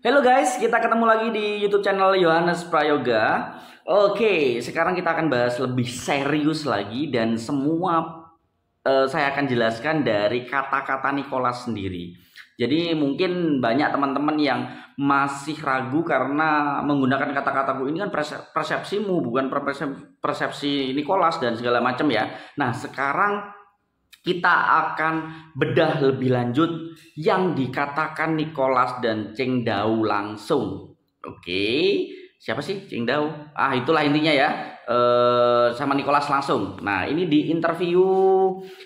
Halo guys, kita ketemu lagi di YouTube channel Yohanes Prayoga. Oke, sekarang kita akan bahas lebih serius lagi dan semua saya akan jelaskan dari kata-kata Nicholas sendiri. Jadi mungkin banyak teman-teman yang masih ragu karena menggunakan kata-kataku ini kan persepsimu, bukan persepsi Nicholas dan segala macam ya. Nah, sekarang kita akan bedah lebih lanjut yang dikatakan Nicholas dan Cheng Dao langsung. Oke, siapa sih Cheng Dao? Itulah intinya ya. Sama Nicholas langsung. Nah, ini di interview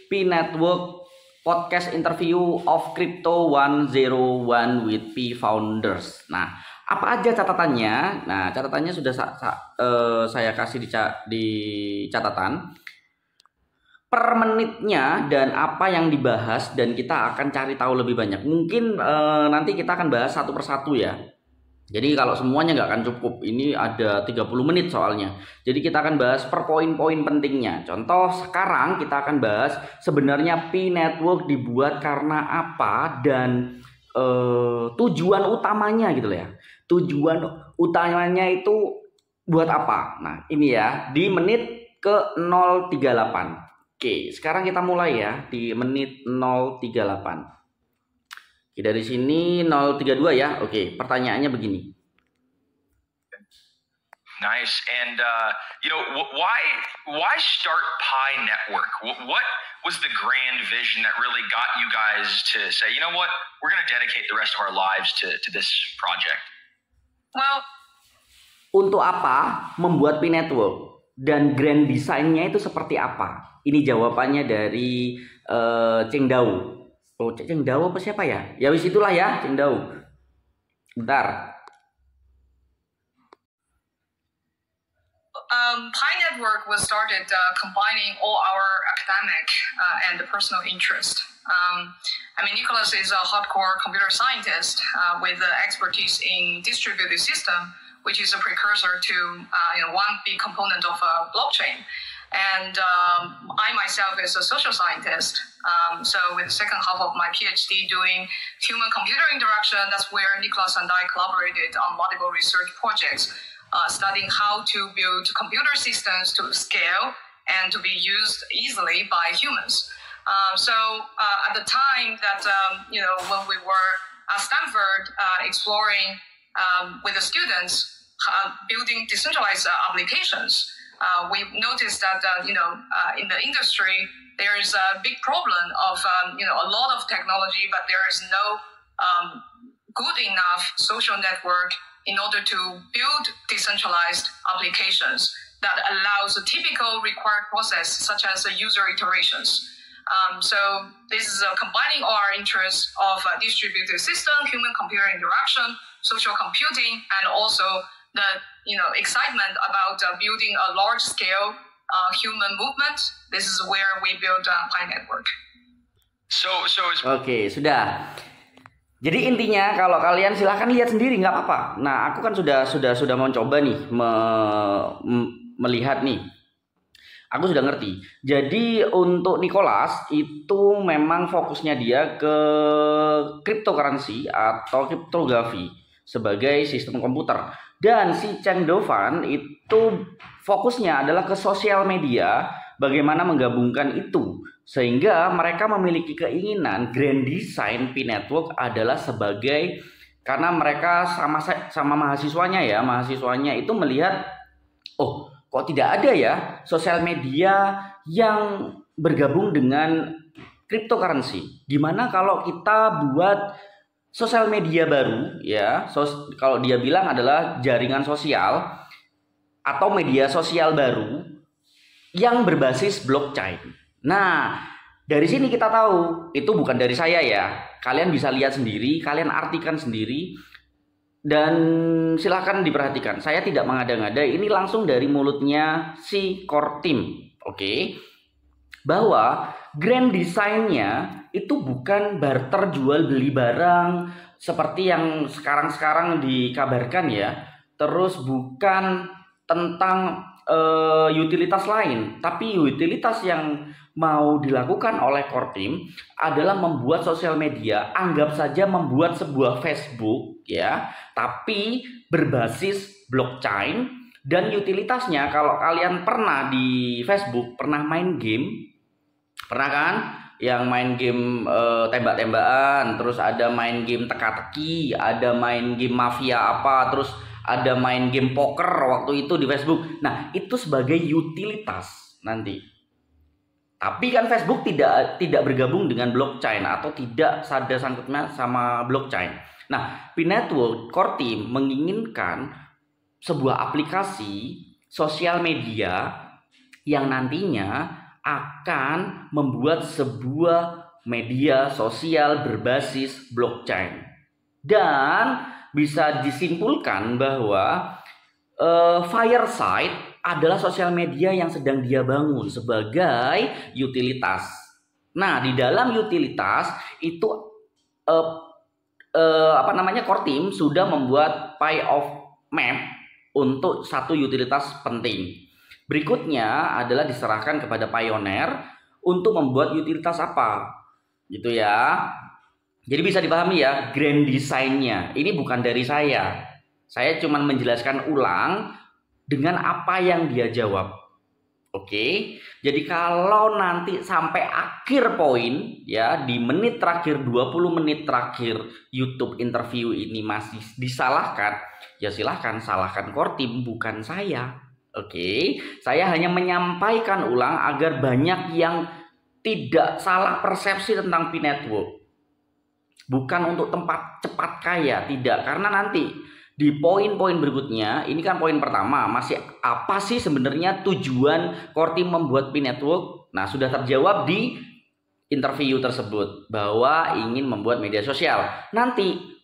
P Network podcast interview of Crypto 101 with P Founders. Nah, apa aja catatannya? Nah, catatannya sudah saya kasih di catatan per menitnya dan apa yang dibahas, dan kita akan cari tahu lebih banyak. Mungkin nanti kita akan bahas satu persatu ya. Jadi kalau semuanya nggak akan cukup, ini ada 30 menit soalnya. Jadi kita akan bahas per poin-poin pentingnya. Contoh sekarang kita akan bahas sebenarnya P Network dibuat karena apa dan tujuan utamanya gitu ya. Tujuan utamanya itu buat apa? Nah ini ya di menit ke 038. Oke, sekarang kita mulai ya di menit 038. Oke, dari sini 032 ya. Oke, pertanyaannya begini. Nice. And why start Pi Network? What was the grand vision that really got you guys to say, you know what, we're going to dedicate the rest of our lives to this project? Well, untuk apa membuat Pi Network dan grand design-nya itu seperti apa? Ini jawabannya dari Cheng Dao. Oh, Cheng Dao apa siapa ya? Ya wis itulah ya, Cheng Dao. Bentar. Pi Network was started combining all our academic and personal interest. Nicholas is a hardcore computer scientist with expertise in distributed system, which is a precursor to one big component of blockchain. And I myself is a social scientist. So with the second half of my PhD doing human-computer interaction, that's where Nicholas and I collaborated on multiple research projects, studying how to build computer systems to scale and to be used easily by humans. So at the time that, when we were at Stanford exploring with the students, building decentralized applications, we've noticed that in the industry there is a big problem of a lot of technology, but there is no good enough social network in order to build decentralized applications that allows a typical required process such as user iterations. So this is combining our interests of distributed system, human-computer interaction, social computing, and also the excitement about building a large-scale human movement. This is where we build Pi Network. Oke, sudah. Jadi intinya kalau kalian silahkan lihat sendiri, nggak apa-apa. Nah, aku kan sudah mau coba nih melihat nih. Aku sudah ngerti. Jadi untuk Nicholas itu memang fokusnya dia ke cryptocurrency atau kriptografi sebagai sistem komputer. Dan si Cheng Dovan itu fokusnya adalah ke sosial media, bagaimana menggabungkan itu. Sehingga mereka memiliki keinginan grand design Pi Network adalah sebagai, karena mereka sama mahasiswanya itu melihat, oh kok tidak ada ya sosial media yang bergabung dengan cryptocurrency. Gimana kalau kita buat sosial media baru ya, kalau dia bilang adalah jaringan sosial atau media sosial baru yang berbasis blockchain. Nah, dari sini kita tahu, itu bukan dari saya ya. Kalian bisa lihat sendiri, kalian artikan sendiri, dan silahkan diperhatikan. Saya tidak mengada-ngada, ini langsung dari mulutnya si core team. Oke. Bahwa grand design-nya itu bukan barter jual beli barang seperti yang sekarang-sekarang dikabarkan ya. Terus bukan tentang utilitas lain. Tapi utilitas yang mau dilakukan oleh core team adalah membuat sosial media, anggap saja membuat sebuah Facebook ya, tapi berbasis blockchain. Dan utilitasnya, kalau kalian pernah di Facebook, pernah main game, pernah kan? Yang main game tembak-tembakan, terus ada main game teka-teki, ada main game mafia apa, terus ada main game poker waktu itu di Facebook. Nah, itu sebagai utilitas nanti. Tapi kan Facebook tidak bergabung dengan blockchain atau tidak ada sangkutnya sama blockchain. Nah, P-Network Core Team menginginkan sebuah aplikasi sosial media yang nantinya akan membuat sebuah media sosial berbasis blockchain. Dan bisa disimpulkan bahwa Fireside adalah sosial media yang sedang dia bangun sebagai utilitas. Nah, di dalam utilitas itu Core Team sudah membuat pie of map untuk satu utilitas penting. Berikutnya adalah diserahkan kepada Pioneer untuk membuat utilitas apa, gitu ya. Jadi bisa dipahami ya, grand design-nya. Ini bukan dari saya. Saya cuma menjelaskan ulang dengan apa yang dia jawab. Oke. Jadi kalau nanti sampai akhir poin ya, di menit terakhir, 20 menit terakhir YouTube interview ini masih disalahkan, ya silahkan salahkan Core Team, bukan saya. Oke. Saya hanya menyampaikan ulang agar banyak yang tidak salah persepsi tentang P-Network. Bukan untuk tempat cepat kaya, tidak. Karena nanti di poin-poin berikutnya, ini kan poin pertama, masih apa sih sebenarnya tujuan Core Team membuat P-Network? Nah, sudah terjawab di interview tersebut bahwa ingin membuat media sosial. Nanti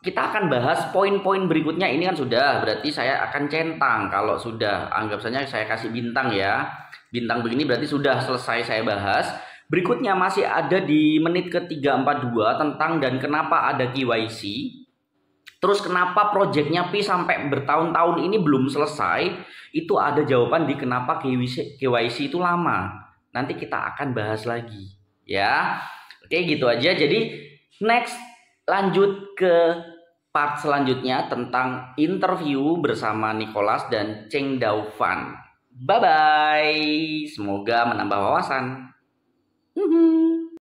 kita akan bahas poin-poin berikutnya. Ini kan sudah, berarti saya akan centang. Kalau sudah, anggap saja saya kasih bintang ya. Bintang begini berarti sudah selesai saya bahas. Berikutnya masih ada di menit ke-342 tentang dan kenapa ada KYC. Terus kenapa proyeknya Pi sampai bertahun-tahun ini belum selesai. Itu ada jawaban di kenapa KYC itu lama. Nanti kita akan bahas lagi ya. Oke, gitu aja. Jadi next, lanjut ke part selanjutnya tentang interview bersama Nicholas dan Cheng Daofan. Bye-bye. Semoga menambah wawasan.